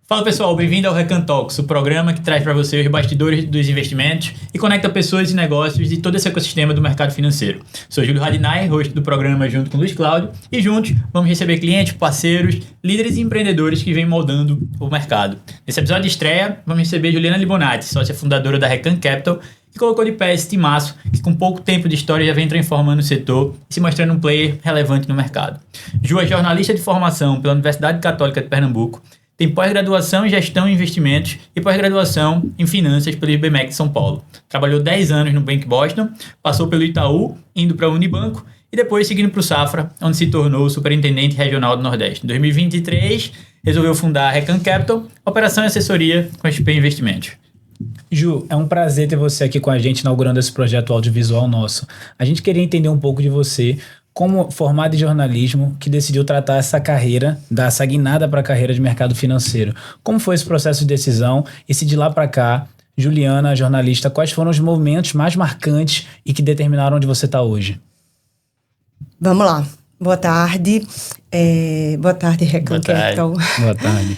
Fala pessoal, bem-vindo ao Recan Talks, o programa que traz para você os bastidores dos investimentos e conecta pessoas e negócios de todo esse ecossistema do mercado financeiro. Sou Júlio Radinai, host do programa junto com o Luiz Cláudio, e juntos vamos receber clientes, parceiros, líderes e empreendedores que vêm moldando o mercado. Nesse episódio de estreia, vamos receber Juliana Libonati, sócia fundadora da Recan Capital, que colocou de pé esse timaço que com pouco tempo de história já vem transformando o setor e se mostrando um player relevante no mercado. Ju é jornalista de formação pela Universidade Católica de Pernambuco, tem pós-graduação em Gestão e Investimentos e pós-graduação em Finanças pelo IBMEC de São Paulo. Trabalhou 10 anos no Bank Boston, passou pelo Itaú, indo para a Unibanco e depois seguindo para o Safra, onde se tornou superintendente regional do Nordeste. Em 2023, resolveu fundar a Recan Capital, operação e assessoria com a XP Investimentos. Ju, é um prazer ter você aqui com a gente inaugurando esse projeto audiovisual nosso. A gente queria entender um pouco de você, como formado em jornalismo, que decidiu tratar essa carreira, dar essa guinada para a carreira de mercado financeiro. Como foi esse processo de decisão? E se de lá para cá, Juliana, jornalista, quais foram os movimentos mais marcantes e que determinaram onde você está hoje? Vamos lá. Boa tarde. Boa tarde, Recan Capital. Boa tarde.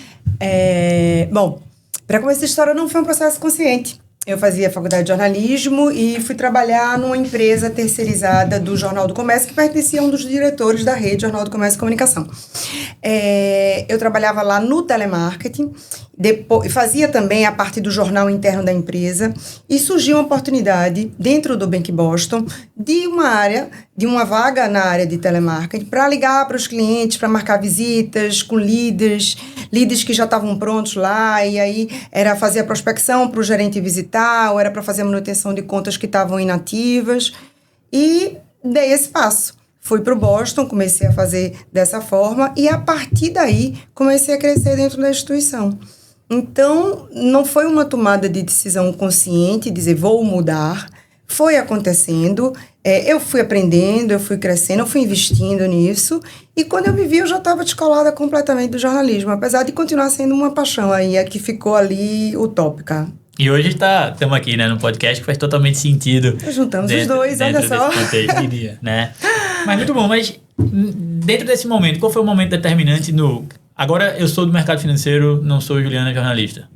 Bom, para começar essa história não foi um processo consciente. Eu fazia faculdade de jornalismo e fui trabalhar numa empresa terceirizada do Jornal do Comércio, que pertencia a um dos diretores da rede Jornal do Comércio e Comunicação. Eu trabalhava lá no telemarketing, depois, fazia também a parte do jornal interno da empresa, e surgiu uma oportunidade dentro do Bank Boston de uma vaga na área de telemarketing para ligar para os clientes, para marcar visitas com líderes que já estavam prontos lá, e aí era fazer a prospecção para o gerente visitar, ou era para fazer a manutenção de contas que estavam inativas, e dei esse passo. Fui para o Boston, comecei a fazer dessa forma, e a partir daí comecei a crescer dentro da instituição. Então, não foi uma tomada de decisão consciente, dizer vou mudar, foi acontecendo, eu fui aprendendo, eu fui crescendo, eu fui investindo nisso, e quando eu me vi, eu já estava descolada completamente do jornalismo, apesar de continuar sendo uma paixão aí, a que ficou ali utópica. E hoje estamos aqui, né, no podcast que faz totalmente sentido. Juntamos os dois, olha só. Contexto, né? Mas muito bom, mas dentro desse momento, qual foi o momento determinante no... Agora eu sou do mercado financeiro, não sou Juliana jornalista.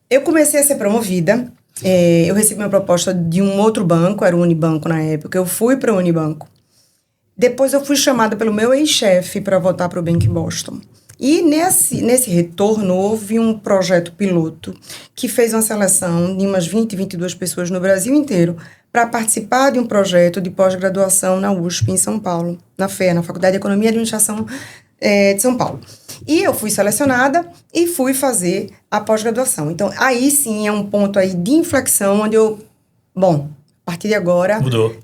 Eu comecei a ser promovida. Eu recebi uma proposta de um outro banco, era o Unibanco na época. Eu fui para o Unibanco. Depois eu fui chamada pelo meu ex-chefe para voltar para o Bank Boston. E nesse retorno houve um projeto piloto que fez uma seleção de umas 22 pessoas no Brasil inteiro para participar de um projeto de pós-graduação na USP em São Paulo, na FEA, na Faculdade de Economia e Administração de São Paulo. E eu fui selecionada e fui fazer a pós-graduação. Então, aí sim é um ponto aí de inflexão onde a partir de agora... Mudou.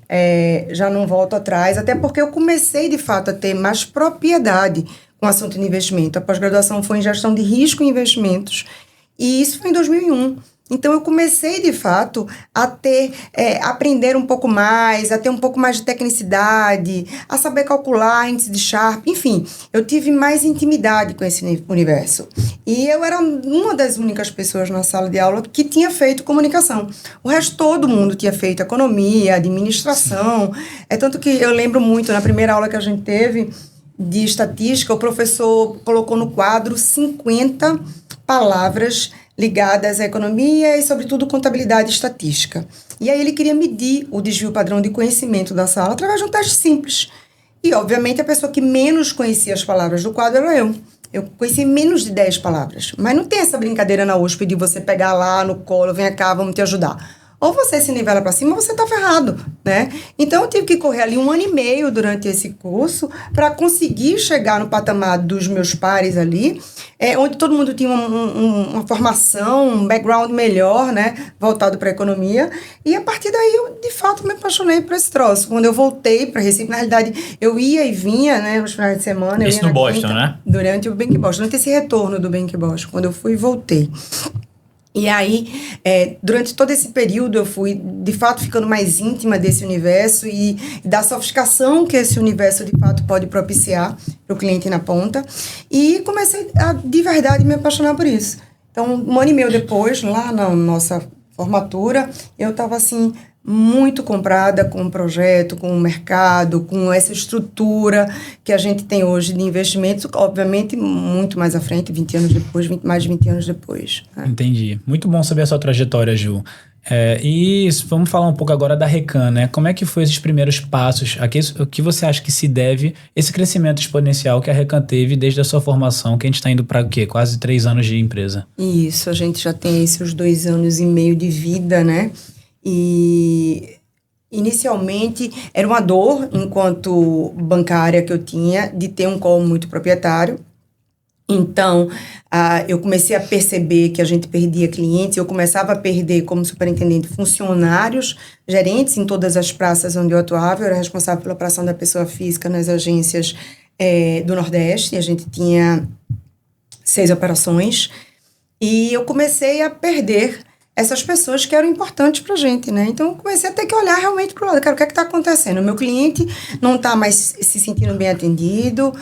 Já não volto atrás, até porque eu comecei, de fato, a ter mais propriedade com o assunto de investimento. A pós-graduação foi em gestão de risco e investimentos, e isso foi em 2001. Então, eu comecei, de fato, a aprender um pouco mais, a ter um pouco mais de tecnicidade, a saber calcular índice de Sharpe, enfim, eu tive mais intimidade com esse universo. E eu era uma das únicas pessoas na sala de aula que tinha feito comunicação. O resto, todo mundo tinha feito economia, administração. Tanto que eu lembro muito, na primeira aula que a gente teve de estatística, o professor colocou no quadro 50 palavras ligadas à economia e, sobretudo, contabilidade e estatística. E aí ele queria medir o desvio padrão de conhecimento da sala através de um teste simples. E, obviamente, a pessoa que menos conhecia as palavras do quadro era eu. Eu conheci menos de 10 palavras. Mas não tem essa brincadeira na USP de você pegar lá no colo, vem cá, vamos te ajudar. Ou você se nivela para cima ou você está ferrado, né? Então, eu tive que correr ali 1 ano e meio durante esse curso para conseguir chegar no patamar dos meus pares ali, onde todo mundo tinha uma formação, um background melhor, né? Voltado para a economia. E, a partir daí, eu, de fato, me apaixonei por esse troço. Quando eu voltei para Recife, na realidade, eu ia e vinha, né? Nos finais de semana. Isso no Boston, né? Durante o Bank Boston. Durante esse retorno do Bank Boston. Quando eu fui e voltei. E aí, durante todo esse período, eu fui, de fato, ficando mais íntima desse universo e da sofisticação que esse universo, de fato, pode propiciar para o cliente na ponta. E comecei a, de verdade, me apaixonar por isso. Então, 1 ano e meio depois, lá na nossa formatura, eu estava, assim, muito comprada com o projeto, com o mercado, com essa estrutura que a gente tem hoje de investimentos, obviamente muito mais à frente, 20 anos depois, mais de 20 anos depois. Né? Entendi. Muito bom saber a sua trajetória, Ju. E vamos falar um pouco agora da Recan, né? Como é que foi esses primeiros passos? O que você acha que se deve esse crescimento exponencial que a Recan teve desde a sua formação, que a gente está indo para o quê? Quase 3 anos de empresa. Isso, a gente já tem esses 2 anos e meio de vida, né? E inicialmente era uma dor, enquanto bancária que eu tinha, de ter um call muito proprietário. Então, eu comecei a perceber que a gente perdia clientes, eu começava a perder como superintendente funcionários, gerentes em todas as praças onde eu atuava. Eu era responsável pela operação da pessoa física nas agências do Nordeste, e a gente tinha 6 operações, e eu comecei a perder essas pessoas que eram importantes para a gente, né? Então, eu comecei a ter que olhar realmente para o lado. Cara, o que é que está acontecendo? O meu cliente não está mais se sentindo bem atendido,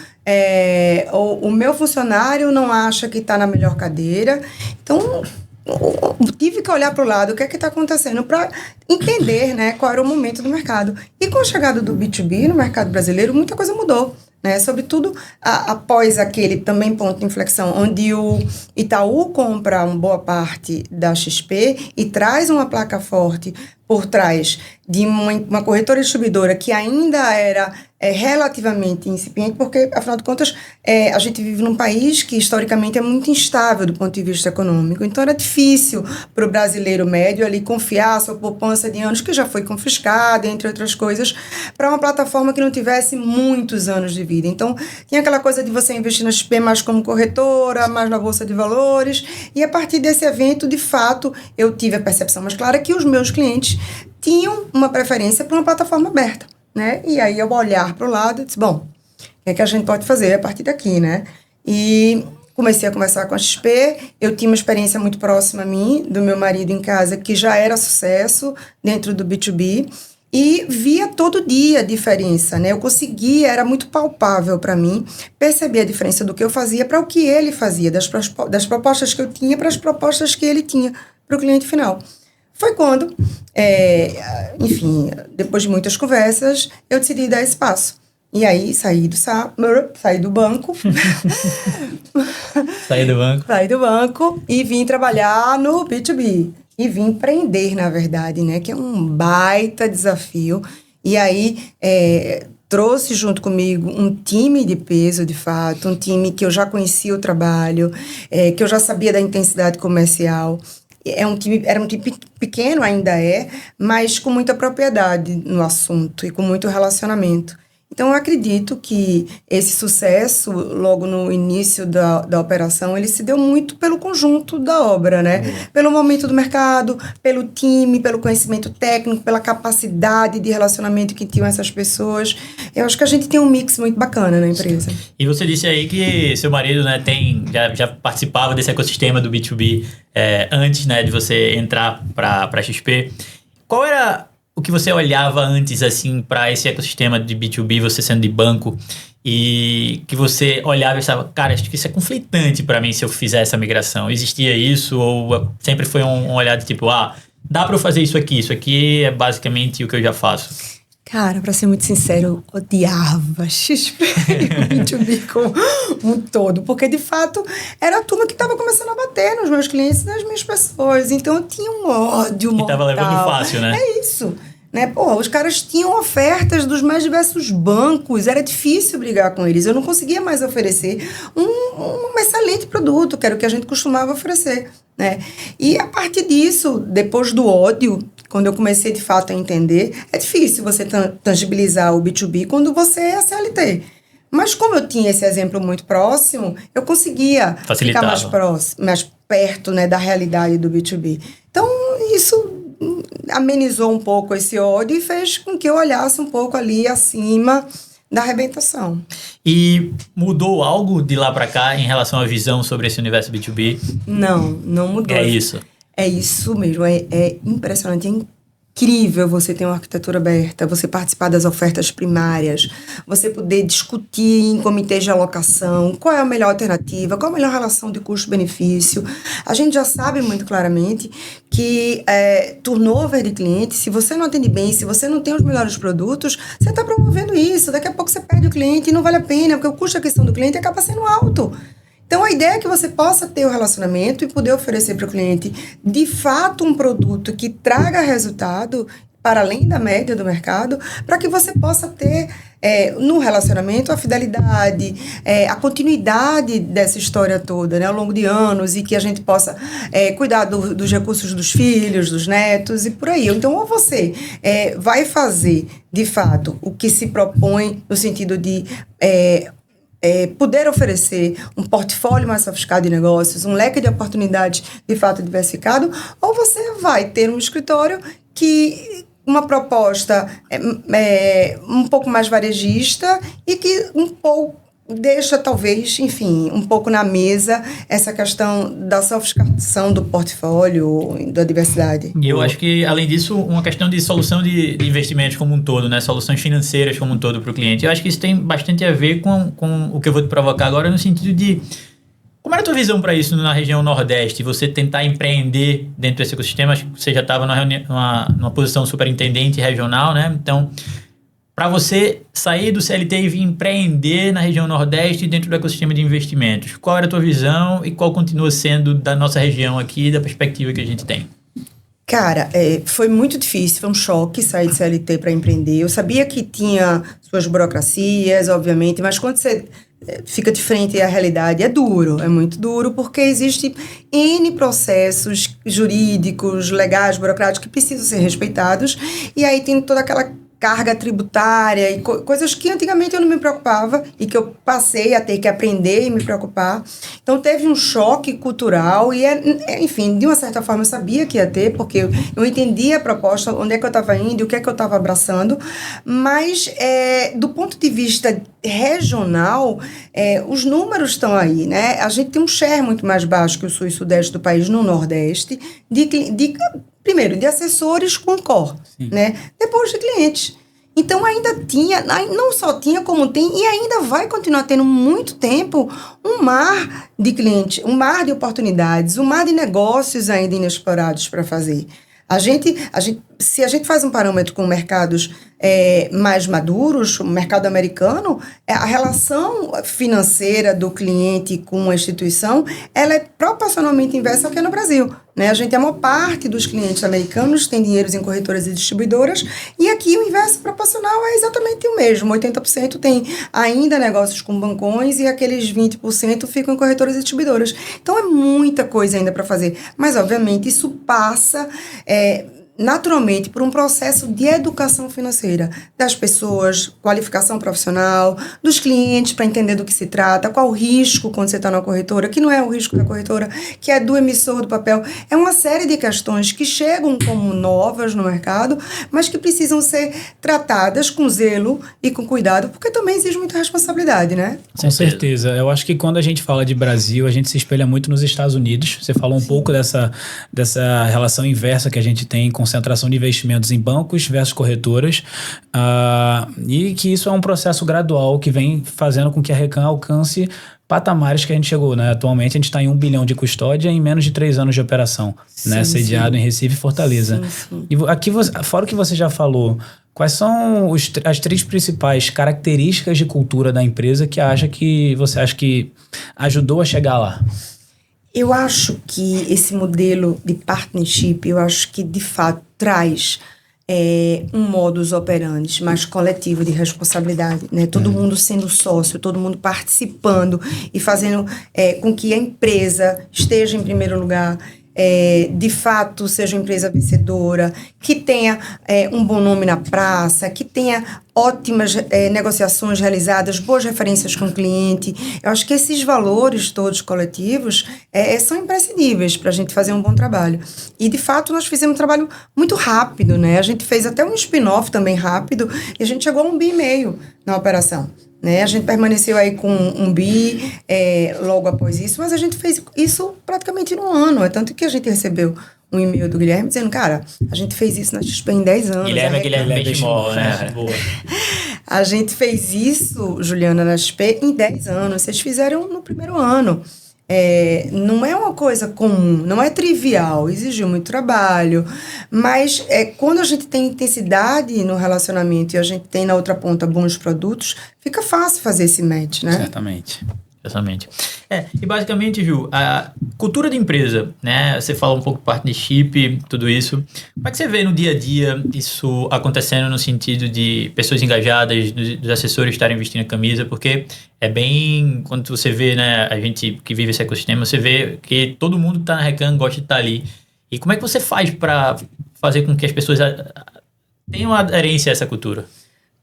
o meu funcionário não acha que está na melhor cadeira. Então, eu tive que olhar para o lado, o que é que está acontecendo, para entender, né, qual era o momento do mercado. E com a chegada do B2B no mercado brasileiro, muita coisa mudou. Né, sobretudo após aquele também ponto de inflexão, onde o Itaú compra uma boa parte da XP e traz uma placa forte por trás de uma corretora distribuidora que ainda era relativamente incipiente, porque, afinal de contas, a gente vive num país que, historicamente, é muito instável do ponto de vista econômico. Então, era difícil para o brasileiro médio ali confiar a sua poupança de anos, que já foi confiscada, entre outras coisas, para uma plataforma que não tivesse muitos anos de vida. Então, tinha aquela coisa de você investir na XP mais como corretora, mais na Bolsa de Valores, e a partir desse evento, de fato, eu tive a percepção mais clara que os meus clientes tinham uma preferência por uma plataforma aberta, né? E aí eu olhar para o lado e disse, bom, o que é que a gente pode fazer a partir daqui, né? E comecei a conversar com a XP, eu tinha uma experiência muito próxima a mim, do meu marido em casa, que já era sucesso dentro do B2B, e via todo dia a diferença, né? Eu conseguia, era muito palpável para mim, perceber a diferença do que eu fazia para o que ele fazia, das propostas que eu tinha para as propostas que ele tinha para o cliente final. Foi quando, enfim, depois de muitas conversas, eu decidi dar esse passo. E aí, saí do banco. Saí do banco e vim trabalhar no B2B. E vim empreender, na verdade, né? Que é um baita desafio. E aí, trouxe junto comigo um time de peso, de fato. Um time que eu já conhecia o trabalho, que eu já sabia da intensidade comercial. Era um time pequeno, ainda mas com muita propriedade no assunto e com muito relacionamento. Então, eu acredito que esse sucesso, logo no início da operação, ele se deu muito pelo conjunto da obra, né? Pelo momento do mercado, pelo time, pelo conhecimento técnico, pela capacidade de relacionamento que tinham essas pessoas. Eu acho que a gente tem um mix muito bacana na empresa. E você disse aí que seu marido, né, já participava desse ecossistema do B2B antes, né, de você entrar para a XP. Qual era o que você olhava antes, assim, para esse ecossistema de B2B, você sendo de banco, e que você olhava e pensava, cara, acho que isso é conflitante para mim se eu fizer essa migração? Existia isso? Ou sempre foi um olhar de tipo, dá para eu fazer isso aqui é basicamente o que eu já faço? Cara, para ser muito sincero, eu odiava XP e o B2B como um todo, porque de fato era a turma que estava começando a bater nos meus clientes e nas minhas pessoas, então eu tinha um ódio mortal. E tava levando fácil, né? É isso, né? Pô, os caras tinham ofertas dos mais diversos bancos, era difícil brigar com eles, eu não conseguia mais oferecer um excelente produto, que era o que a gente costumava oferecer, né? E a partir disso, depois do ódio, quando eu comecei de fato a entender, é difícil você tangibilizar o B2B quando você é CLT. Mas como eu tinha esse exemplo muito próximo, eu conseguia ficar mais próximo, mais perto, né, da realidade do B2B. Então, isso amenizou um pouco esse ódio e fez com que eu olhasse um pouco ali acima da arrebentação. E mudou algo de lá para cá em relação à visão sobre esse universo B2B? Não mudou. É isso. É isso mesmo, é impressionante, é incrível você ter uma arquitetura aberta, você participar das ofertas primárias, você poder discutir em comitês de alocação, qual é a melhor alternativa, qual a melhor relação de custo-benefício. A gente já sabe muito claramente que turnover de cliente, se você não atende bem, se você não tem os melhores produtos, você está promovendo isso. Daqui a pouco você perde o cliente e não vale a pena, porque o custo de aquisição do cliente acaba sendo alto. Então, a ideia é que você possa ter o relacionamento e poder oferecer para o cliente, de fato, um produto que traga resultado para além da média do mercado, para que você possa ter no relacionamento a fidelidade, a continuidade dessa história toda, né, ao longo de anos, e que a gente possa cuidar dos recursos dos filhos, dos netos e por aí. Então, ou você vai fazer, de fato, o que se propõe no sentido de poder oferecer um portfólio mais sofisticado de negócios, um leque de oportunidades de fato diversificado, ou você vai ter um escritório que uma proposta um pouco mais varejista e que um pouco deixa, talvez, enfim, um pouco na mesa essa questão da sofisticação do portfólio, da diversidade. E eu acho que, além disso, uma questão de solução de investimentos como um todo, né? Soluções financeiras como um todo para o cliente. Eu acho que isso tem bastante a ver com o que eu vou te provocar agora, no sentido de como era a tua visão para isso na região Nordeste? Você tentar empreender dentro desse ecossistema? Acho que você já estava numa posição superintendente regional, né? Então, para você sair do CLT e vir empreender na região Nordeste dentro do ecossistema de investimentos, qual era a tua visão e qual continua sendo da nossa região aqui, da perspectiva que a gente tem? Cara, foi muito difícil, foi um choque sair de CLT para empreender. Eu sabia que tinha suas burocracias, obviamente, mas quando você fica de frente à realidade, é duro, é muito duro, porque existe N processos jurídicos, legais, burocráticos que precisam ser respeitados, e aí tem toda aquela carga tributária e coisas que antigamente eu não me preocupava e que eu passei a ter que aprender e me preocupar. Então, teve um choque cultural e, enfim, de uma certa forma eu sabia que ia ter, porque eu entendia a proposta, onde é que eu estava indo e o que é que eu estava abraçando, mas do ponto de vista regional, os números estão aí, né? A gente tem um share muito mais baixo que o sul e sudeste do país no Nordeste, primeiro, de assessores com core, né? Depois de clientes. Então, ainda tinha, não só tinha como tem, e ainda vai continuar tendo muito tempo, um mar de clientes, um mar de oportunidades, um mar de negócios ainda inexplorados para fazer. Se a gente faz um parâmetro com mercados mais maduros, o mercado americano, a relação financeira do cliente com a instituição, ela é proporcionalmente inversa ao que é no Brasil, né? A maior parte dos clientes americanos tem dinheiros em corretoras e distribuidoras, e aqui o inverso proporcional é exatamente o mesmo. 80% tem ainda negócios com bancões e aqueles 20% ficam em corretoras e distribuidoras. Então, é muita coisa ainda para fazer. Mas, obviamente, isso passa naturalmente por um processo de educação financeira das pessoas, qualificação profissional, dos clientes para entender do que se trata, qual o risco quando você está na corretora, que não é o risco da corretora, que é do emissor do papel. É uma série de questões que chegam como novas no mercado, mas que precisam ser tratadas com zelo e com cuidado, porque também exige muita responsabilidade, né? Com certeza. Eu acho que quando a gente fala de Brasil, a gente se espelha muito nos Estados Unidos. Você falou um pouco dessa relação inversa que a gente tem, concentração de investimentos em bancos versus corretoras, e que isso é um processo gradual que vem fazendo com que a Recan alcance patamares que a gente chegou, né? Atualmente a gente está em 1 bilhão de custódia em menos de 3 anos de operação, sim, né? Sediado em Recife e Fortaleza. Sim. E aqui, fora o que você já falou, quais são as 3 principais características de cultura da empresa que você acha que ajudou a chegar lá? Eu acho que esse modelo de partnership, eu acho que de fato traz um modus operandi mais coletivo de responsabilidade, né? Todo mundo sendo sócio, todo mundo participando e fazendo com que a empresa esteja em primeiro lugar, de fato seja uma empresa vencedora, que tenha um bom nome na praça, que tenha ótimas negociações realizadas, boas referências com o cliente. Eu acho que esses valores todos coletivos são imprescindíveis para a gente fazer um bom trabalho. E, de fato, nós fizemos um trabalho muito rápido, né? A gente fez até um spin-off também rápido e a gente chegou a 1,5 bilhão na operação. Né? A gente permaneceu aí com 1 bi logo após isso, mas a gente fez isso praticamente num ano. É tanto que a gente recebeu um e-mail do Guilherme dizendo, cara, a gente fez isso na XP em 10 anos. Guilherme Benchimol, né? Boa. A gente fez isso, Juliana, na XP em 10 anos. Vocês fizeram no primeiro ano. Não é uma coisa comum, não é trivial, exigiu muito trabalho, mas quando a gente tem intensidade no relacionamento e a gente tem na outra ponta bons produtos, fica fácil fazer esse match, né? Certamente. Exatamente. E basicamente, Ju, a cultura de empresa, né? Você fala um pouco de partnership, tudo isso. Como é que você vê no dia a dia isso acontecendo no sentido de pessoas engajadas, dos assessores estarem vestindo a camisa? Porque é bem... Quando você vê, né, a gente que vive esse ecossistema, você vê que todo mundo que está na Recan gosta de estar ali. E como é que você faz para fazer com que as pessoas tenham aderência a essa cultura?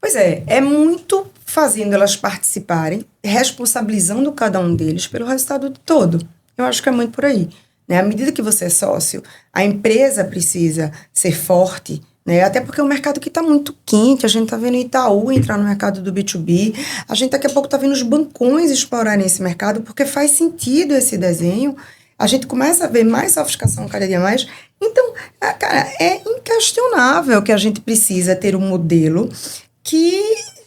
Pois é muito fazendo elas participarem, responsabilizando cada um deles pelo resultado todo. Eu acho que é muito por aí, né? À medida que você é sócio, a empresa precisa ser forte, né? Até porque é um mercado que está muito quente, a gente está vendo Itaú entrar no mercado do B2B, a gente daqui a pouco está vendo os bancões explorarem esse mercado, porque faz sentido esse desenho, a gente começa a ver mais sofisticação cada dia mais. Então, cara, é inquestionável que a gente precisa ter um modelo que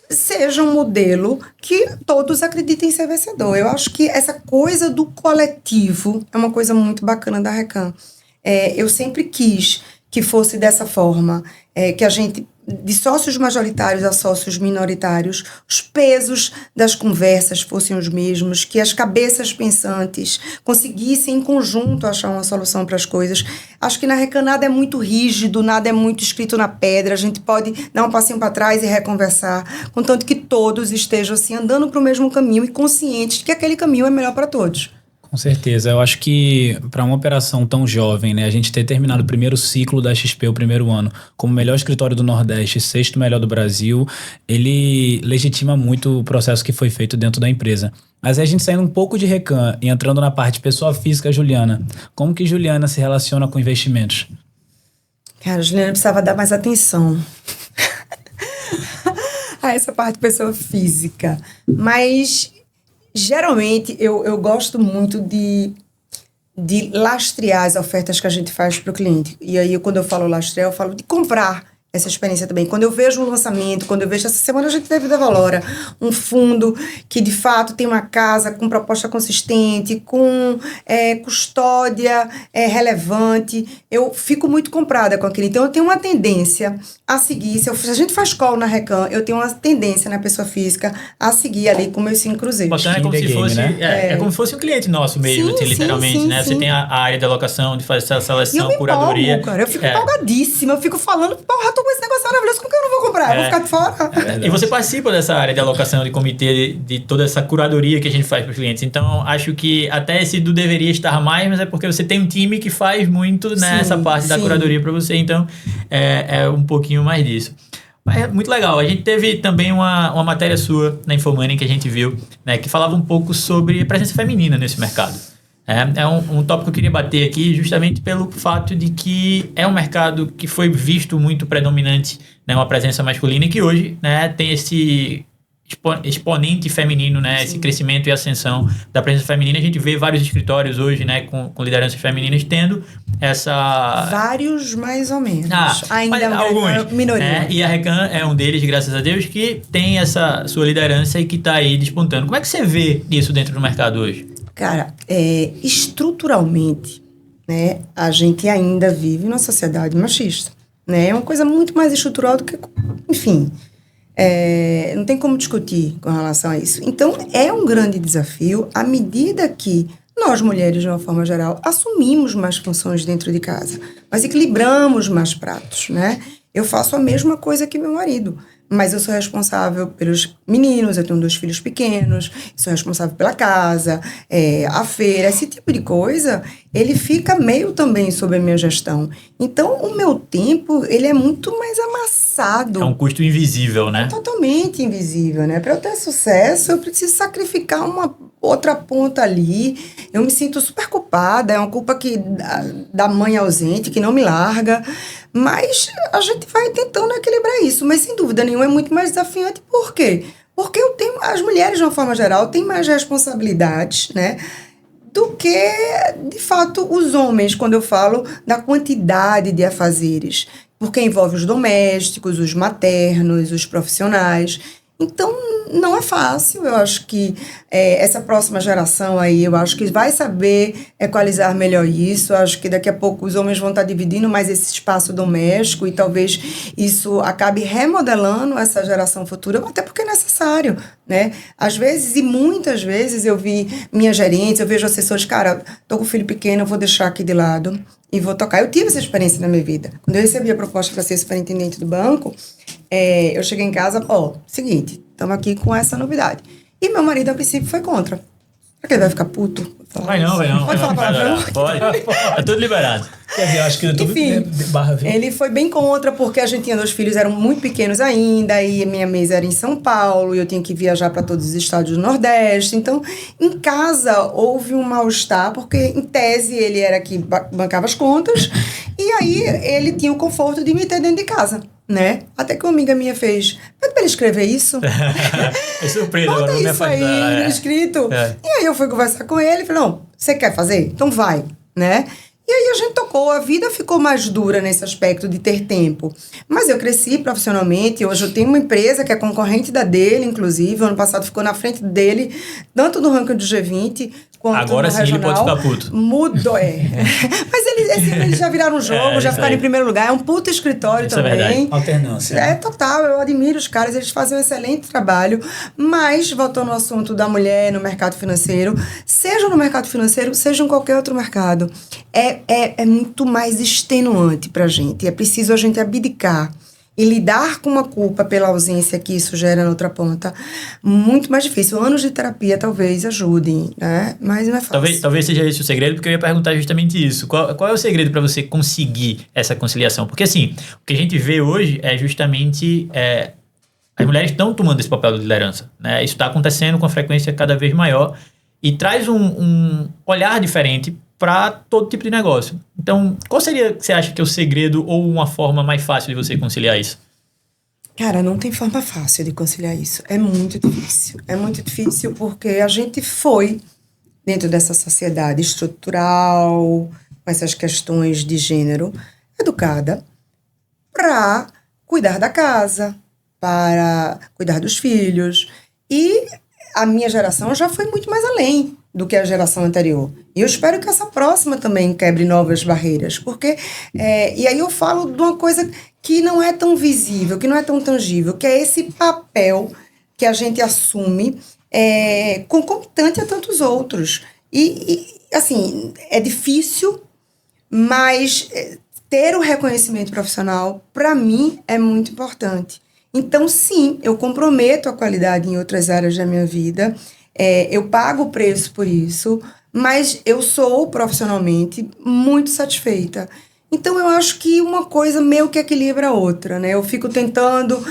seja um modelo que todos acreditem ser vencedor. Eu acho que essa coisa do coletivo é uma coisa muito bacana da Recan. Eu sempre quis que fosse dessa forma, que a gente, de sócios majoritários a sócios minoritários, os pesos das conversas fossem os mesmos, que as cabeças pensantes conseguissem em conjunto achar uma solução para as coisas. Acho que na Recan nada é muito rígido, nada é muito escrito na pedra, a gente pode dar um passinho para trás e reconversar, contanto que todos estejam assim, andando para o mesmo caminho e conscientes de que aquele caminho é melhor para todos. Com certeza. Eu acho que para uma operação tão jovem, né, a gente ter terminado o primeiro ciclo da XP, o primeiro ano, como melhor escritório do Nordeste, sexto melhor do Brasil, ele legitima muito o processo que foi feito dentro da empresa. Mas a gente saindo um pouco de Recan e entrando na parte pessoa física, Juliana, como que Juliana se relaciona com investimentos? Cara, a Juliana precisava dar mais atenção a essa parte pessoa física. Mas... geralmente, eu gosto muito de lastrear as ofertas que a gente faz para o cliente. E aí, quando eu falo lastrear, eu falo de comprar essa experiência também. Quando eu vejo um lançamento, quando eu vejo... Essa semana a gente teve da Valora, um fundo que, de fato, tem uma casa com proposta consistente, com custódia relevante. Eu fico muito comprada com aquilo. Então, eu tenho uma tendência a seguir. Se a gente faz call na Recan, eu tenho uma tendência na pessoa física a seguir ali com meus 5 cruzeiros. Bacana, é como se fosse, né? É como se fosse um cliente nosso mesmo, sim, assim, literalmente, sim, né? sim. Você tem a área de alocação, de fazer essa seleção, E eu curadoria. Empolgo, cara. Eu fico empolgadíssima. Eu fico falando, porra, tô com esse negócio maravilhoso, como que eu não vou comprar? Eu vou ficar de fora. E você participa dessa área de alocação, de comitê, de toda essa curadoria que a gente faz para os clientes. Então, acho que até esse do deveria estar mais, mas é porque você tem um time que faz muito nessa parte da curadoria para você. Então, é um pouquinho mais disso. Mas é muito legal. A gente teve também uma matéria sua na Infomoney que a gente viu, né, que falava um pouco sobre a presença feminina nesse mercado. É um tópico que eu queria bater aqui justamente pelo fato de que é um mercado que foi visto muito predominante, né, uma presença masculina e que hoje, né, tem esse exponente feminino, né, esse crescimento e ascensão da presença feminina. A gente vê vários escritórios hoje, né, com lideranças femininas tendo essa... Vários, mais ou menos. Ainda alguns. Minoria. E a Recan é um deles, graças a Deus, que tem essa sua liderança e que está aí despontando. Como é que você vê isso dentro do mercado hoje? Cara, estruturalmente, né, a gente ainda vive numa sociedade machista, né? É uma coisa muito mais estrutural do que... Enfim, não tem como discutir com relação a isso. Então, é um grande desafio à medida que nós, mulheres, de uma forma geral, assumimos mais funções dentro de casa. Nós equilibramos mais pratos, né? Eu faço a mesma coisa que meu marido, mas eu sou responsável pelos meninos, eu tenho 2 filhos pequenos, sou responsável pela casa, a feira, esse tipo de coisa, ele fica meio também sob a minha gestão. Então, o meu tempo, ele é muito mais amassado. É um custo invisível, né? Totalmente invisível, né? Para eu ter sucesso, eu preciso sacrificar uma outra ponta ali. Eu me sinto super culpada, é uma culpa da mãe ausente, que não me larga. Mas a gente vai tentando equilibrar isso. Mas, sem dúvida nenhuma, é muito mais desafiante. Por quê? Porque as mulheres, de uma forma geral, têm mais responsabilidades, né? do que, de fato, os homens, quando eu falo da quantidade de afazeres. Porque envolve os domésticos, os maternos, os profissionais. Então, não é fácil. Eu acho que essa próxima geração aí, eu acho que vai saber equalizar melhor isso. Eu acho que daqui a pouco os homens vão estar dividindo mais esse espaço doméstico e talvez isso acabe remodelando essa geração futura, até porque é necessário, né? Às vezes, e muitas vezes, eu vi minhas gerentes, eu vejo assessores, cara, tô com um filho pequeno, eu vou deixar aqui de lado e vou tocar. Eu tive essa experiência na minha vida. Quando eu recebi a proposta para ser superintendente do banco, eu cheguei em casa, seguinte, estamos aqui com essa novidade. E meu marido, a princípio, foi contra. Será que ele vai ficar puto? Vai não. Pode falar palavrão? Pode. É tudo liberado. Quer dizer, eu acho que tudo Enfim, ele foi bem contra, porque a gente tinha 2 filhos, eram muito pequenos ainda, e minha mesa era em São Paulo, e eu tinha que viajar para todos os estados do Nordeste. Então, em casa, houve um mal-estar, porque, em tese, ele era que bancava as contas, e aí ele tinha o conforto de me ter dentro de casa, né? Até que uma amiga minha fez, pede pra ele escrever isso. É surpresa, agora Bota não me isso aí no escrito. E aí eu fui conversar com ele e falei, não, você quer fazer? Então vai, né? E aí a gente tocou, a vida ficou mais dura nesse aspecto de ter tempo. Mas eu cresci profissionalmente, hoje eu tenho uma empresa que é concorrente da dele, inclusive, ano passado ficou na frente dele, tanto no ranking do G20, quanto agora no sim regional. ele pode ficar puto. Mudou, Mas eles já viraram um jogo, já ficaram em primeiro lugar, é um puto escritório isso também. É verdade. Alternância. É total, eu admiro os caras, eles fazem um excelente trabalho, mas, voltando ao assunto da mulher no mercado financeiro, seja no mercado financeiro, seja em qualquer outro mercado, é muito mais extenuante pra gente, é preciso a gente abdicar e lidar com uma culpa pela ausência que isso gera na outra ponta, muito mais difícil. Anos de terapia talvez ajudem, né? Mas não é fácil. Talvez seja esse o segredo, porque eu ia perguntar justamente isso. Qual é o segredo para você conseguir essa conciliação? Porque, assim, o que a gente vê hoje é justamente... as mulheres estão tomando esse papel de liderança, né? Isso está acontecendo com frequência cada vez maior e traz um olhar diferente para todo tipo de negócio. Então, qual seria, você acha que é o segredo ou uma forma mais fácil de você conciliar isso? Cara, não tem forma fácil de conciliar isso. É muito difícil. É muito difícil porque a gente foi dentro dessa sociedade estrutural, com essas questões de gênero, educada para cuidar da casa, para cuidar dos filhos. E a minha geração já foi muito mais além do que a geração anterior. E eu espero que essa próxima também quebre novas barreiras, porque... e aí eu falo de uma coisa que não é tão visível, que não é tão tangível, que é esse papel que a gente assume concomitante a tantos outros. E assim, é difícil, mas ter o reconhecimento profissional, para mim, é muito importante. Então, sim, eu comprometo a qualidade em outras áreas da minha vida, eu pago o preço por isso, mas eu sou profissionalmente muito satisfeita. Então, eu acho que uma coisa meio que equilibra a outra, né? Eu fico tentando...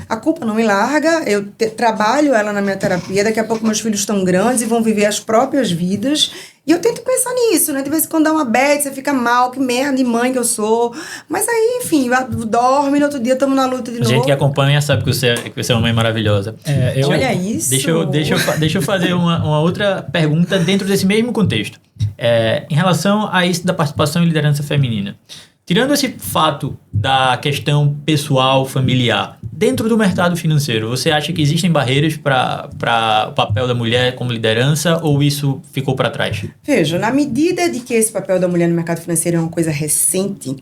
a culpa não me larga, eu trabalho ela na minha terapia, daqui a pouco meus filhos estão grandes e vão viver as próprias vidas. E eu tento pensar nisso, né? De vez em quando dá uma bad, você fica mal, que merda de mãe que eu sou. Mas aí, enfim, dorme, no outro dia estamos na luta de novo. A gente que acompanha sabe que você é uma mãe maravilhosa. Olha isso! Deixa eu fazer uma outra pergunta dentro desse mesmo contexto. Em relação a isso da participação e liderança feminina. Tirando esse fato da questão pessoal, familiar, dentro do mercado financeiro, você acha que existem barreiras para o papel da mulher como liderança ou isso ficou para trás? Veja, na medida de que esse papel da mulher no mercado financeiro é uma coisa recente,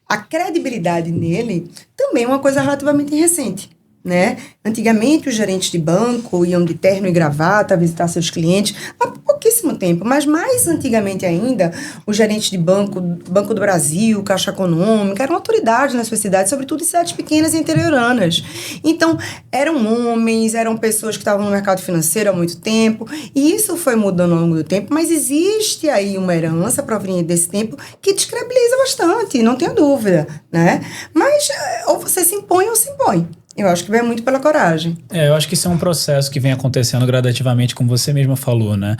a credibilidade nele também é uma coisa relativamente recente, né? Antigamente, os gerentes de banco iam de terno e gravata visitar seus clientes há pouquíssimo tempo, mas mais antigamente ainda, os gerentes de Banco do Brasil, Caixa Econômica, eram autoridades nas suas cidades, sobretudo em cidades pequenas e interioranas. Então, eram homens, eram pessoas que estavam no mercado financeiro há muito tempo, e isso foi mudando ao longo do tempo, mas existe aí uma herança proveniente desse tempo que descredibiliza bastante, não tenha dúvida, né? Mas, ou você se impõe ou se impõe. Eu acho que vem muito pela coragem. Eu acho que isso é um processo que vem acontecendo gradativamente, como você mesma falou, né?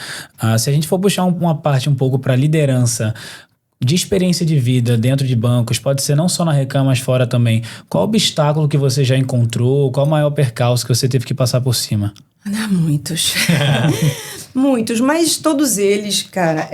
Se a gente for puxar uma parte um pouco para liderança, de experiência de vida dentro de bancos, pode ser não só na Recam, mas fora também. Qual obstáculo que você já encontrou? Qual o maior percalço que você teve que passar por cima? Há muitos. Muitos, mas todos eles, cara,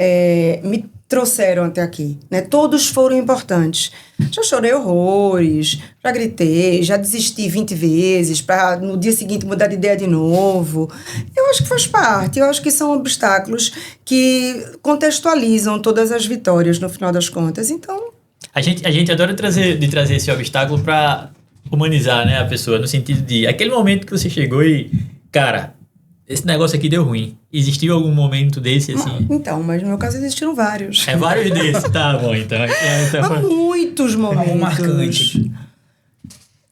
me trouxeram até aqui, né? Todos foram importantes. Já chorei horrores, já gritei, já desisti 20 vezes para no dia seguinte mudar de ideia de novo. Eu acho que faz parte, eu acho que são obstáculos que contextualizam todas as vitórias no final das contas. Então, a gente adora trazer esse obstáculo para humanizar, né, a pessoa, no sentido de aquele momento que você chegou e, cara, esse negócio aqui deu ruim. Existiu algum momento desse, assim? Então, mas no meu caso existiram vários. Vários desses, tá bom, então. Há muitos momentos. Um marcante.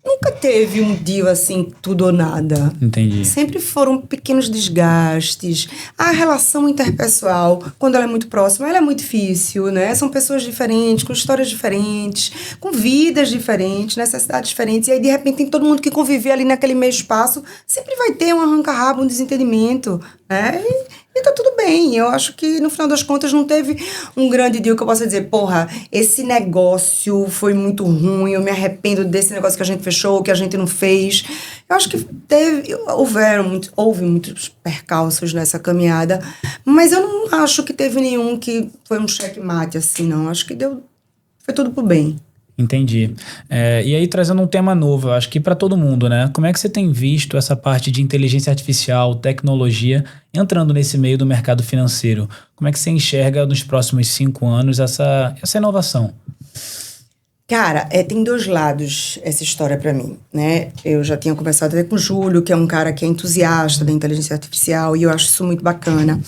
Nunca teve um dia assim, tudo ou nada. Entendi. Sempre foram pequenos desgastes. A relação interpessoal, quando ela é muito próxima, ela é muito difícil, né? São pessoas diferentes, com histórias diferentes, com vidas diferentes, necessidades diferentes. E aí, de repente, tem todo mundo que conviver ali naquele meio espaço. Sempre vai ter um arranca-rabo, um desentendimento, né? E tá tudo bem. Eu acho que, no final das contas, não teve um grande dia que eu possa dizer, porra, esse negócio foi muito ruim, eu me arrependo desse negócio que a gente fechou, que a gente não fez. Eu acho que houve muitos percalços nessa caminhada, mas eu não acho que teve nenhum que foi um checkmate, assim, não. Acho que foi tudo pro bem. Entendi. E aí, trazendo um tema novo, eu acho que para todo mundo, né? Como é que você tem visto essa parte de inteligência artificial, tecnologia, entrando nesse meio do mercado financeiro? Como é que você enxerga nos próximos 5 anos essa inovação? Cara, tem dois lados essa história para mim, né? Eu já tinha conversado até com o Júlio, que é um cara que é entusiasta da inteligência artificial, e eu acho isso muito bacana.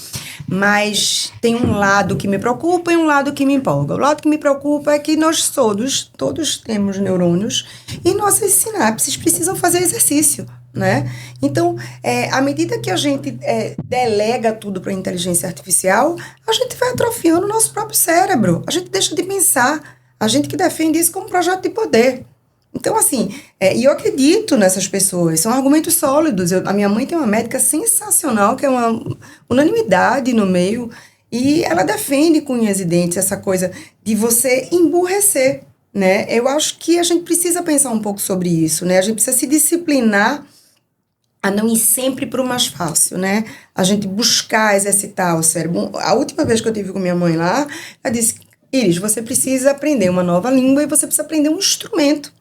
Mas tem um lado que me preocupa e um lado que me empolga. O lado que me preocupa é que nós todos temos neurônios e nossas sinapses precisam fazer exercício, né? Então, à medida que a gente delega tudo para a inteligência artificial, a gente vai atrofiando o nosso próprio cérebro. A gente deixa de pensar. A gente que defende isso como projeto de poder. Então, assim, e eu acredito nessas pessoas, são argumentos sólidos. A minha mãe tem uma médica sensacional, que é uma unanimidade no meio, e ela defende com unhas e dentes essa coisa de você emburrecer, né? Eu acho que a gente precisa pensar um pouco sobre isso, né? A gente precisa se disciplinar a não ir sempre para o mais fácil, né? A gente buscar exercitar o cérebro. A última vez que eu tive com minha mãe lá, ela disse: Iris, você precisa aprender uma nova língua e você precisa aprender um instrumento.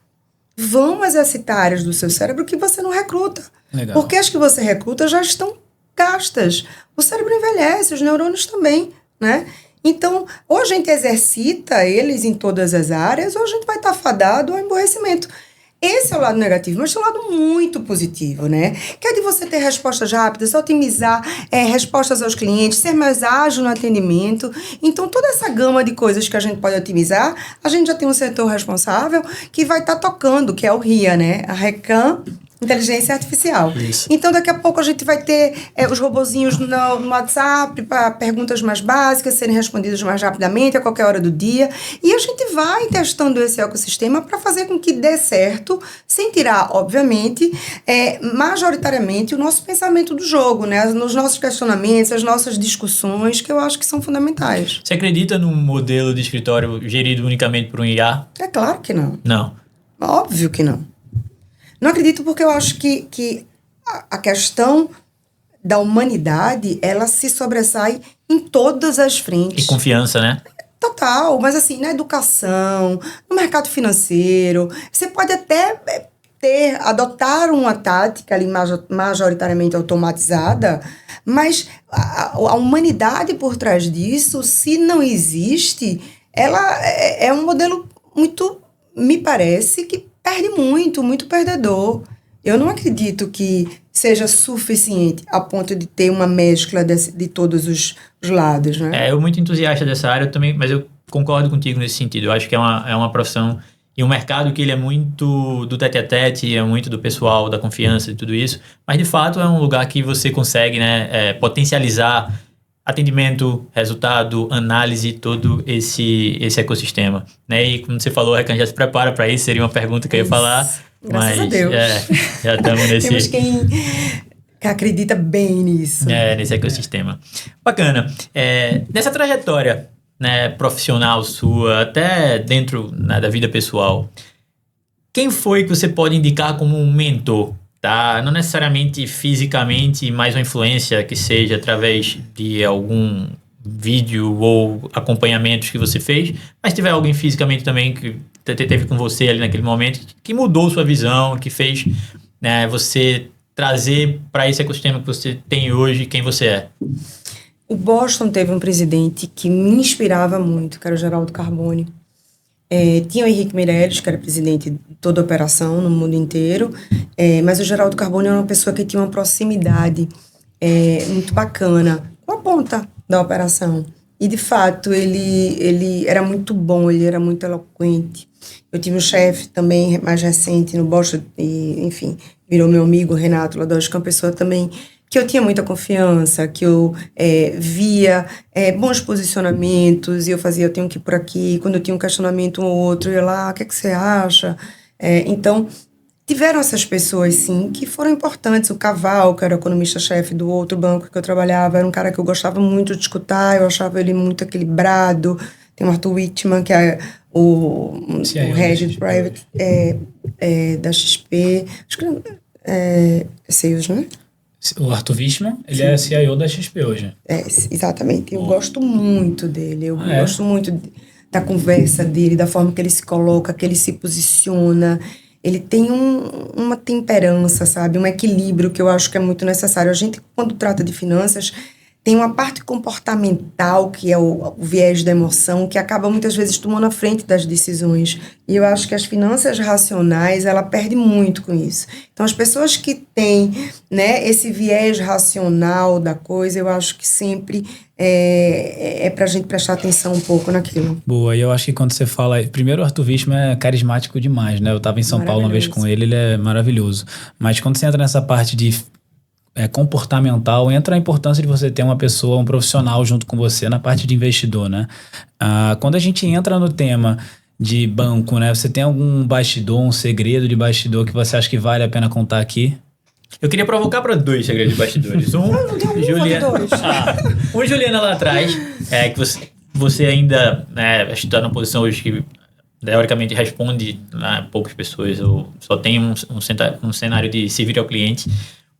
Vão exercitar áreas do seu cérebro que você não recruta. Legal. Porque as que você recruta já estão gastas. O cérebro envelhece, os neurônios também, né? Então, ou a gente exercita eles em todas as áreas, ou a gente vai estar fadado ao emburrecimento. Esse é o lado negativo, mas tem um lado muito positivo, né? Que é de você ter respostas rápidas, otimizar respostas aos clientes, ser mais ágil no atendimento. Então, toda essa gama de coisas que a gente pode otimizar, a gente já tem um setor responsável que vai estar tocando, que é o RIA, né? A RECAM, Inteligência Artificial. Isso. Então, daqui a pouco a gente vai ter os robozinhos no WhatsApp para perguntas mais básicas serem respondidas mais rapidamente, a qualquer hora do dia. E a gente vai testando esse ecossistema para fazer com que dê certo, sem tirar, obviamente, majoritariamente o nosso pensamento do jogo, né? Nos nossos questionamentos, as nossas discussões, que eu acho que são fundamentais. Você acredita num modelo de escritório gerido unicamente por um IA? É claro que não. Não. Óbvio que não. Não acredito porque eu acho que a questão da humanidade, ela se sobressai em todas as frentes. E confiança, né? Total, mas assim, na educação, no mercado financeiro, você pode até adotar uma tática ali majoritariamente automatizada, mas a humanidade por trás disso, se não existe, ela é um modelo muito, me parece, que perde muito perdedor. Eu não acredito que seja suficiente a ponto de ter uma mescla de todos os lados, né? Eu muito entusiasta dessa área também, mas eu concordo contigo nesse sentido. Eu acho que é uma profissão e um mercado que ele é muito do tete-a-tete, é muito do pessoal, da confiança e tudo isso, mas de fato é um lugar que você consegue, né, potencializar atendimento, resultado, análise, todo esse ecossistema, né? E como você falou, a Recan já se prepara para isso, seria uma pergunta que eu ia falar. Graças mas a Deus. Já estamos nesse... Temos quem acredita bem nisso. Nesse ecossistema. Bacana. Nessa trajetória, né, profissional sua, até dentro, né, da vida pessoal, quem foi que você pode indicar como um mentor? tá? Não necessariamente fisicamente, mas uma influência que seja através de algum vídeo ou acompanhamentos que você fez, mas tiver alguém fisicamente também que teve com você ali naquele momento, que mudou sua visão, que fez, né, você trazer para esse ecossistema que você tem hoje quem você é. O Boston teve um presidente que me inspirava muito, que era o Geraldo Carbone. Tinha o Henrique Meirelles, que era presidente de toda a operação no mundo inteiro, mas o Geraldo Carbone era uma pessoa que tinha uma proximidade muito bacana com a ponta da operação. E, de fato, ele era muito bom, ele era muito eloquente. Eu tive um chefe também mais recente no Boston, e, enfim, virou meu amigo, Renato Ladoche, que é uma pessoa também que eu tinha muita confiança, que eu via bons posicionamentos, e eu tenho que ir por aqui, quando eu tinha um questionamento um ou outro, eu ia lá, o que é que você acha? Então, tiveram essas pessoas, sim, que foram importantes. O Caval, que era o economista-chefe do outro banco que eu trabalhava, era um cara que eu gostava muito de escutar, eu achava ele muito equilibrado. Tem o Arthur Whitman, que é o head de private da XP, acho que é Sales, né? O Arthur Wichmann, ele é CIO da XP hoje. Exatamente. Eu gosto muito dele. Eu gosto muito da conversa dele, da forma que ele se coloca, que ele se posiciona. Ele tem uma temperança, sabe? Um equilíbrio que eu acho que é muito necessário. A gente, quando trata de finanças, tem uma parte comportamental, que é o viés da emoção, que acaba muitas vezes tomando a frente das decisões. E eu acho que as finanças racionais, ela perde muito com isso. Então, as pessoas que têm, né, esse viés racional da coisa, eu acho que sempre pra gente prestar atenção um pouco naquilo. Boa, e eu acho que quando você fala... Primeiro, o Arthur Wichmann é carismático demais, né? Eu estava em São Paulo uma vez com ele é maravilhoso. Mas quando você entra nessa parte de comportamental, entra a importância de você ter uma pessoa, um profissional junto com você na parte de investidor, né? Quando a gente entra no tema de banco, né? Você tem algum bastidor, um segredo de bastidor que você acha que vale a pena contar aqui? Eu queria provocar para 2 segredos de bastidores. Juliana lá atrás, que você ainda está na posição hoje que teoricamente responde a poucas pessoas, ou só tem um cenário de servir ao cliente.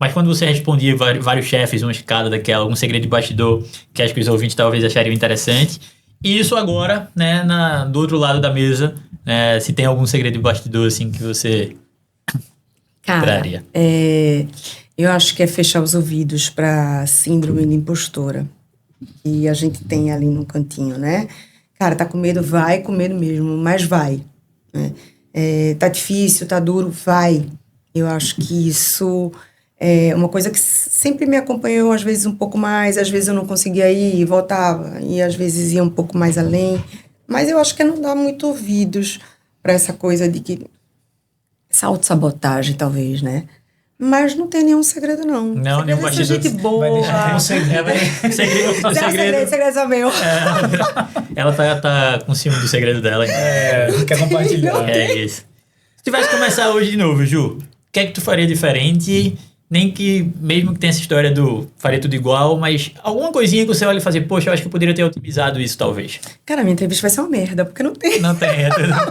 Mas quando você respondia vários chefes, uma escada daquela, algum segredo de bastidor que acho que os ouvintes talvez achariam interessante. E isso agora, né, do outro lado da mesa, se tem algum segredo de bastidor assim que você traria. Eu acho que é fechar os ouvidos para síndrome de impostora. E a gente tem ali no cantinho, né? Cara, tá com medo? Vai com medo mesmo, mas vai. Né? Tá difícil, tá duro? Vai. Eu acho que isso... uma coisa que sempre me acompanhou, às vezes um pouco mais, às vezes eu não conseguia ir, voltava, e às vezes ia um pouco mais além. Mas eu acho que não dá muito ouvidos para essa coisa de que... essa autossabotagem, talvez, né? Mas não tem nenhum segredo, não. Não, nenhum bastidor. Gente boa. Vai deixar um segredo. Segredo é meu. Ela tá com ciúme do segredo dela. Quer compartilhar. É isso. Se tivesse que começar hoje de novo, Ju, o que é que tu faria diferente? Nem que, mesmo que tenha essa história do faria tudo igual, mas alguma coisinha que você olha e fazer, poxa, eu acho que eu poderia ter otimizado isso, talvez. Cara, minha entrevista vai ser uma merda, porque não tem. Não tem,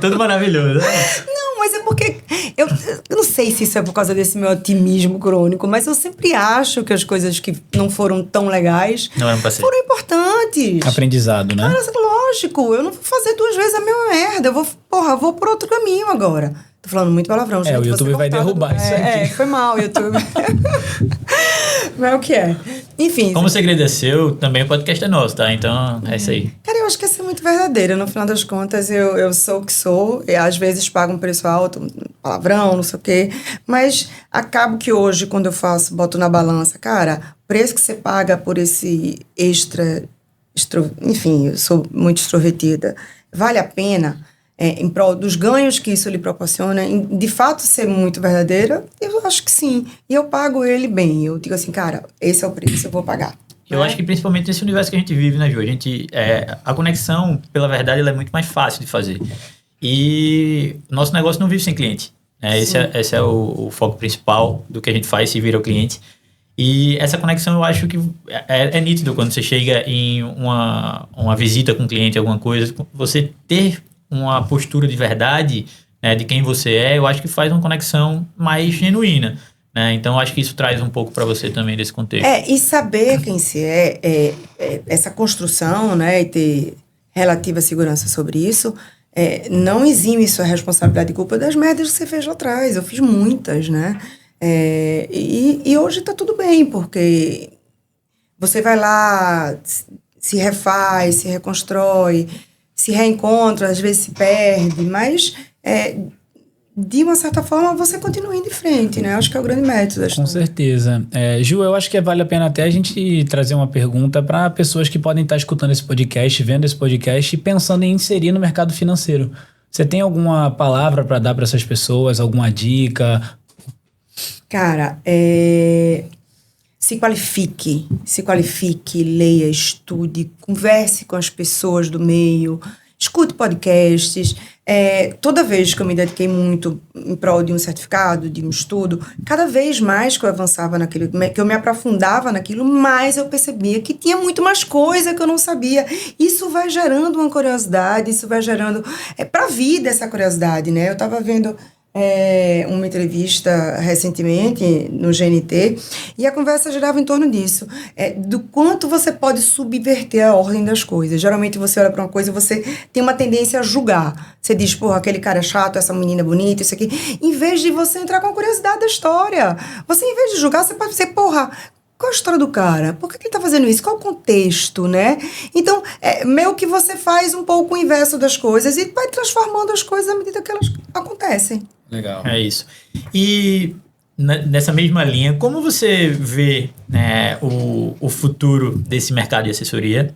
tudo maravilhoso. Não, mas é porque... Eu não sei se isso é por causa desse meu otimismo crônico, mas eu sempre acho que as coisas que não foram tão legais foram importantes. Aprendizado, né? Cara, lógico, eu não vou fazer 2 vezes a mesma merda. Eu vou por outro caminho agora. Tô falando muito palavrão, gente. O YouTube vai derrubar isso aqui. Foi mal, o YouTube. Mas é o que é. Enfim. Como o segredo é seu, também o podcast é nosso, tá? Então, é isso aí. Cara, eu acho que essa é muito verdadeira. No final das contas, eu sou o que sou. E às vezes pago um preço alto, palavrão, não sei o quê. Mas acabo que hoje, quando eu boto na balança, cara, o preço que você paga por esse enfim, eu sou muito extrovertida. Vale a pena... em prol dos ganhos que isso lhe proporciona, de fato ser muito verdadeira, eu acho que sim. E eu pago ele bem. Eu digo assim, cara, esse é o preço, eu vou pagar. Eu acho que principalmente nesse universo que a gente vive, né, Ju? A conexão, pela verdade, ela é muito mais fácil de fazer. E nosso negócio não vive sem cliente. Esse é o foco principal do que a gente faz, se vira o cliente. E essa conexão eu acho que é nítido quando você chega em uma visita com um cliente, alguma coisa, você ter uma postura de verdade, né, de quem você é, eu acho que faz uma conexão mais genuína. né? Então, acho que isso traz um pouco para você também desse contexto. E saber quem se essa construção, né, e ter relativa segurança sobre isso, não exime sua responsabilidade e culpa das merdas que você fez lá atrás. Eu fiz muitas, né? E hoje tá tudo bem, porque você vai lá, se refaz, se reconstrói, se reencontra, às vezes se perde, mas de uma certa forma você continua indo em frente, né? Acho que é o grande mérito da história. Com certeza. Ju, eu acho que vale a pena até a gente trazer uma pergunta para pessoas que podem estar escutando esse podcast, vendo esse podcast e pensando em inserir no mercado financeiro. Você tem alguma palavra para dar para essas pessoas, alguma dica? Cara, se qualifique, leia, estude, converse com as pessoas do meio, escute podcasts. Toda vez que eu me dediquei muito em prol de um certificado, de um estudo, cada vez mais que eu avançava naquilo, que eu me aprofundava naquilo, mais eu percebia que tinha muito mais coisa que eu não sabia. Isso vai gerando uma curiosidade, isso vai gerando para a vida essa curiosidade, né? Eu estava vendo uma entrevista recentemente no GNT e a conversa girava em torno disso, do quanto você pode subverter a ordem das coisas. Geralmente você olha para uma coisa e você tem uma tendência a julgar. Você diz, porra, aquele cara é chato, essa menina é bonita, isso aqui. Em vez de você entrar com a curiosidade da história, você, em vez de julgar, você pode dizer, porra, qual a história do cara? Por que ele tá fazendo isso? Qual o contexto, né? Então, meio que você faz um pouco o inverso das coisas e vai transformando as coisas à medida que elas acontecem. Legal. É isso. E nessa mesma linha, como você vê, né, o futuro desse mercado de assessoria?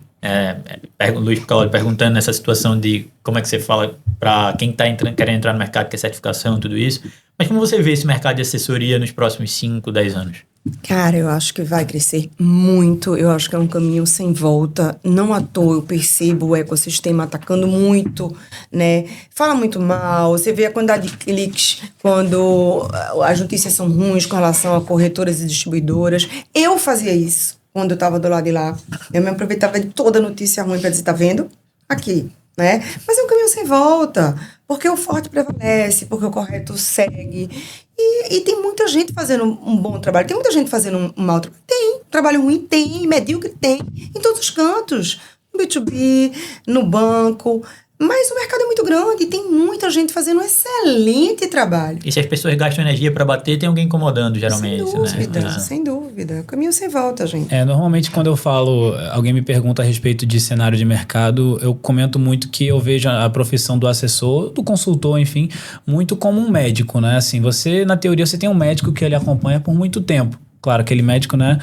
Luiz Picaloli perguntando nessa situação de como é que você fala para quem está querendo entrar no mercado, que é certificação, tudo isso. Mas como você vê esse mercado de assessoria nos próximos 5, 10 anos? Cara, eu acho que vai crescer muito. Eu acho que é um caminho sem volta. Não à toa eu percebo o ecossistema atacando muito, né? Fala muito mal. Você vê a quantidade de cliques quando as notícias são ruins com relação a corretoras e distribuidoras. Eu fazia isso quando eu estava do lado de lá. Eu me aproveitava de toda notícia ruim para dizer, tá vendo? Aqui, né? Mas é um caminho sem volta. Porque o forte prevalece, porque o correto segue. E tem muita gente fazendo um bom trabalho, tem muita gente fazendo um mau trabalho. Tem, trabalho ruim tem, medíocre tem, em todos os cantos. No B2B, no banco. Mas o mercado é muito grande e tem muita gente fazendo um excelente trabalho. E se as pessoas gastam energia para bater, tem alguém incomodando, geralmente. Sem dúvida. Caminho sem volta, gente. Normalmente quando eu falo, alguém me pergunta a respeito de cenário de mercado, eu comento muito que eu vejo a profissão do assessor, do consultor, enfim, muito como um médico, né? Assim, na teoria, você tem um médico que ele acompanha por muito tempo. Claro, aquele médico, né?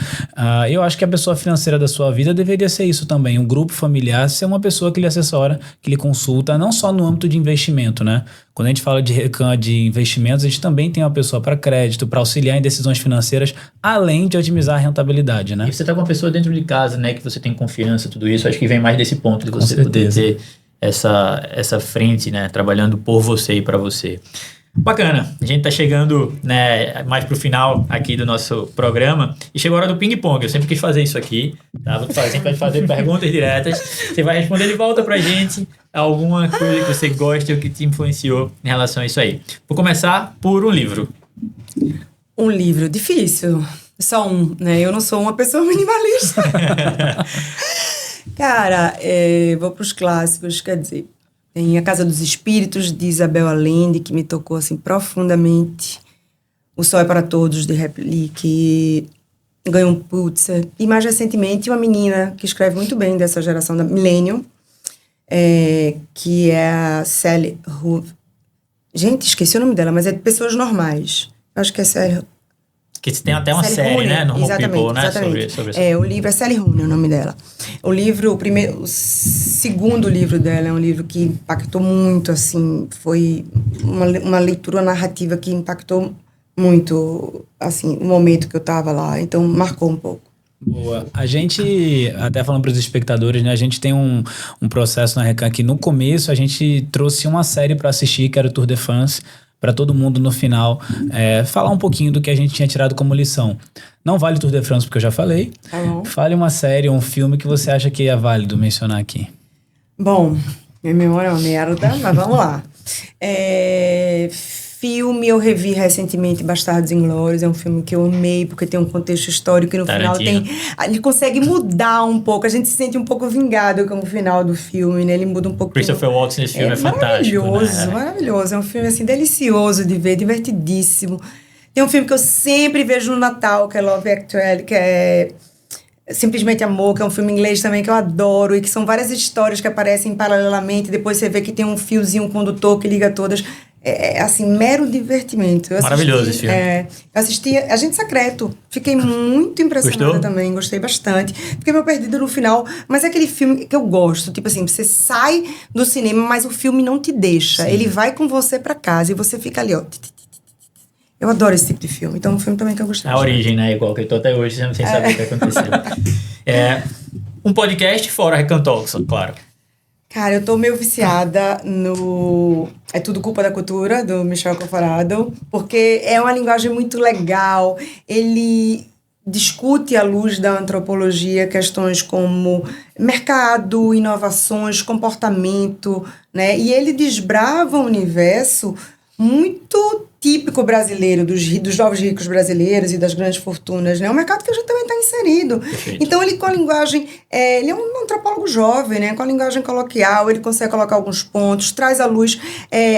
Eu acho que a pessoa financeira da sua vida deveria ser isso também. Um grupo familiar, ser uma pessoa que lhe assessora, que lhe consulta, não só no âmbito de investimento, né? Quando a gente fala de investimentos, a gente também tem uma pessoa para crédito, para auxiliar em decisões financeiras, além de otimizar a rentabilidade, né? E você tá com uma pessoa dentro de casa, né? Que você tem confiança, tudo isso. Acho que vem mais desse ponto de você poder ter essa frente, né? Trabalhando por você e para você. Bacana, a gente tá chegando, né, mais pro final aqui do nosso programa e chegou a hora do ping-pong. Eu sempre quis fazer isso aqui, tá? A gente vai fazer perguntas diretas, você vai responder de volta pra gente alguma coisa que você gosta ou que te influenciou em relação a isso aí. Vou começar por um livro. Um livro difícil, só um, né? Eu não sou uma pessoa minimalista. Cara, vou pros clássicos, quer dizer... Tem A Casa dos Espíritos, de Isabel Allende, que me tocou assim, profundamente. O Sol é para Todos, de Repli, que ganhou um Pulitzer. E mais recentemente, uma menina que escreve muito bem dessa geração da Millennium, que é a Sally Rooney. Gente, esqueci o nome dela, mas é de Pessoas Normais. Acho que é Sally... Que tem até uma Sally série, Rooney, né? Normal People, né? Exatamente. Sobre isso. O livro é Sally Rooney, o nome dela. O segundo livro dela é um livro que impactou muito, assim, foi uma leitura narrativa que impactou muito, assim, o momento que eu estava lá. Então, marcou um pouco. Boa. A gente, até falando para os espectadores, né? A gente tem um processo na Recan que no começo a gente trouxe uma série para assistir, que era o Tour de France, para todo mundo no final falar um pouquinho do que a gente tinha tirado como lição. Não vale Tour de France, porque eu já falei. Tá bom. Fale uma série, um filme que você acha que é válido mencionar aqui. Bom, minha memória é uma merda, mas vamos lá. filme, eu revi recentemente Bastardos Inglórios, é um filme que eu amei, porque tem um contexto histórico e no final ele consegue mudar um pouco, a gente se sente um pouco vingado com o final do filme, né? Ele muda um pouco. Christopher Waltz nesse filme é fantástico. Maravilhoso, né? Maravilhoso. É um filme, assim, delicioso de ver, divertidíssimo. Tem um filme que eu sempre vejo no Natal, que é Love Actually, que é Simplesmente Amor, que é um filme inglês também que eu adoro, e que são várias histórias que aparecem paralelamente, e depois você vê que tem um fiozinho condutor que liga todas. Assim, mero divertimento. Maravilhoso esse filme. Eu assisti Agente Secreto. Fiquei muito impressionada. Gostou? Também, gostei bastante. Fiquei meio perdida no final, mas é aquele filme que eu gosto. Tipo assim, você sai do cinema, mas o filme não te deixa. Sim. Ele vai com você pra casa e você fica ali, ó. Eu adoro esse tipo de filme. Então, é um filme também que eu gostei. A origem, né? Igual que eu tô até hoje sem saber o que aconteceu. Um podcast fora Recan Talks, claro. Cara, eu tô meio viciada no É Tudo Culpa da Cultura, do Michel Cofarado, porque é uma linguagem muito legal. Ele discute, à luz da antropologia, questões como mercado, inovações, comportamento, né? E ele desbrava um universo muito típico brasileiro, dos novos ricos brasileiros e das grandes fortunas, né? Um mercado que a gente também está inserido. Perfeito. Então, ele com a linguagem... ele é um antropólogo jovem, né? Com a linguagem coloquial, ele consegue colocar alguns pontos, traz à luz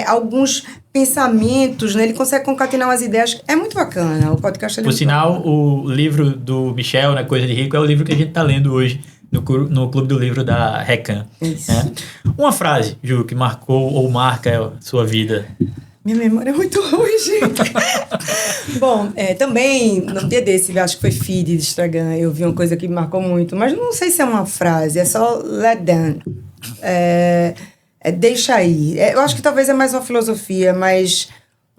alguns pensamentos, né? Ele consegue concatenar umas ideias. É muito bacana. O podcast... Por sinal, o livro do Michel, né, Coisa de Rico, é o livro que a gente está lendo hoje no Clube do Livro da Recan. Isso. Né? Uma frase, Ju, que marcou ou marca a sua vida... Minha memória é muito ruim, gente. Bom, também, num dia desse, acho que foi feed de Instagram, eu vi uma coisa que me marcou muito, mas não sei se é uma frase, é só let down. Deixa aí. Eu acho que talvez é mais uma filosofia, mais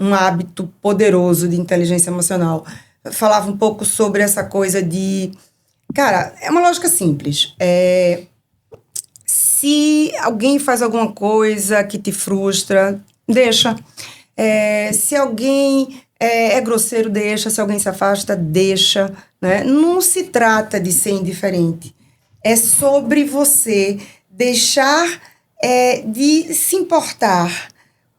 um hábito poderoso de inteligência emocional. Eu falava um pouco sobre essa coisa de... Cara, é uma lógica simples. Se alguém faz alguma coisa que te frustra, deixa. Se alguém é grosseiro, deixa. Se alguém se afasta, deixa. Né? Não se trata de ser indiferente. É sobre você deixar de se importar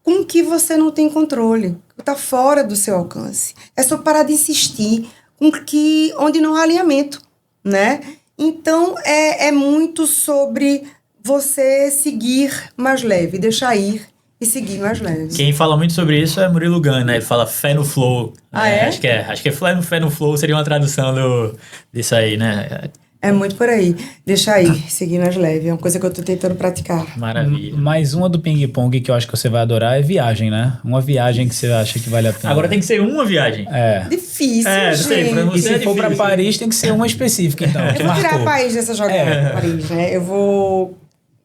com o que você não tem controle, que está fora do seu alcance. É só parar de insistir com onde não há alinhamento. Né? Então, é muito sobre você seguir mais leve, deixar ir e seguir mais leve. Quem fala muito sobre isso é Murilo Gun, né? Ele fala fé no flow. É? Acho que fé no flow seria uma tradução disso aí, né? É muito por aí. Deixar ir, seguir mais leve. É uma coisa que eu tô tentando praticar. Maravilha. Mais uma do ping-pong que eu acho que você vai adorar é viagem, né? Uma viagem que você acha que vale a pena. Agora tem que ser uma viagem. Difícil, gente. Sei, pra você e se for pra Paris, tem que ser uma específica, então. Eu vou tirar Paris dessa jogada. Paris, né? Eu vou...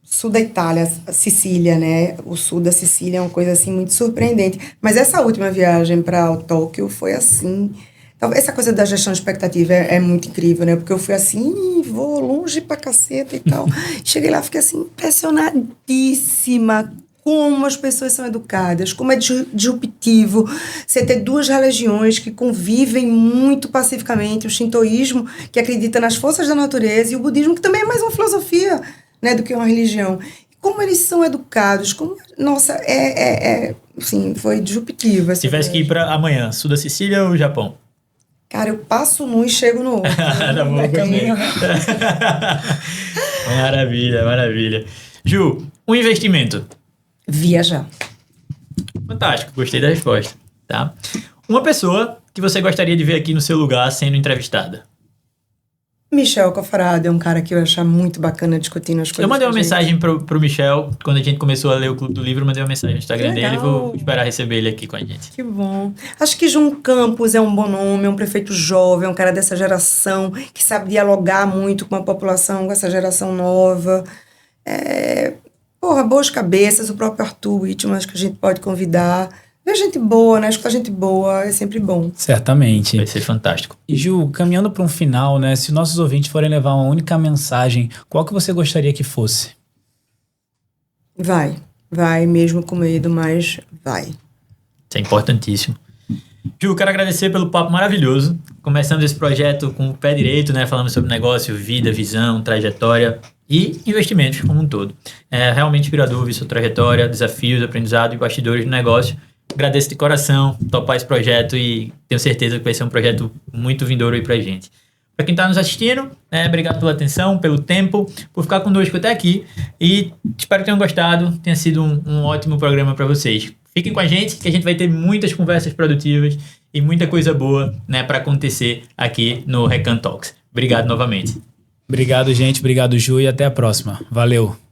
Sul da Itália, Sicília, né? O sul da Sicília é uma coisa, assim, muito surpreendente. Mas essa última viagem para Tóquio foi, assim... Essa coisa da gestão de expectativa é muito incrível, né? Porque eu fui assim, vou longe pra caceta e tal. Cheguei lá, fiquei, assim, impressionadíssima como as pessoas são educadas, como é disruptivo você ter duas religiões que convivem muito pacificamente. O shintoísmo, que acredita nas forças da natureza, e o budismo, que também é mais uma filosofia, né, do que uma religião. Como eles são educados, nossa, assim, foi disruptivo. Se tivesse que ir para amanhã, sul da Sicília ou Japão? Cara, eu passo num e chego no outro. Tá bom comigo. Maravilha, maravilha. Ju, um investimento. Viajar. Fantástico, gostei da resposta, tá? Uma pessoa que você gostaria de ver aqui no seu lugar sendo entrevistada. Michel Cofarado é um cara que eu acho muito bacana discutindo as coisas. Eu mandei uma mensagem pro Michel, quando a gente começou a ler o Clube do Livro, eu mandei uma mensagem no Instagram dele e vou esperar receber ele aqui com a gente. Que bom. Acho que João Campos é um bom nome, é um prefeito jovem, é um cara dessa geração que sabe dialogar muito com a população, com essa geração nova. Boas cabeças, o próprio Arthur Whitman, acho que a gente pode convidar. Ver gente boa, né? Escutar gente boa é sempre bom. Certamente. Vai ser fantástico. E Ju, caminhando para um final, né? Se nossos ouvintes forem levar uma única mensagem, qual que você gostaria que fosse? Vai mesmo com medo, mas vai. Isso é importantíssimo. Ju, quero agradecer pelo papo maravilhoso. Começamos esse projeto com o pé direito, né? Falando sobre negócio, vida, visão, trajetória e investimentos como um todo. É realmente inspirador ver sua trajetória, desafios, aprendizado e bastidores do negócio. agradeço de coração topar esse projeto e tenho certeza que vai ser um projeto muito vindouro aí pra gente. Para quem está nos assistindo, obrigado pela atenção, pelo tempo, por ficar conosco até aqui e espero que tenham gostado, tenha sido um ótimo programa para vocês. Fiquem com a gente, que a gente vai ter muitas conversas produtivas e muita coisa boa, né, para acontecer aqui no Recan Talks. Obrigado novamente. Obrigado, gente. Obrigado, Ju, e até a próxima. Valeu.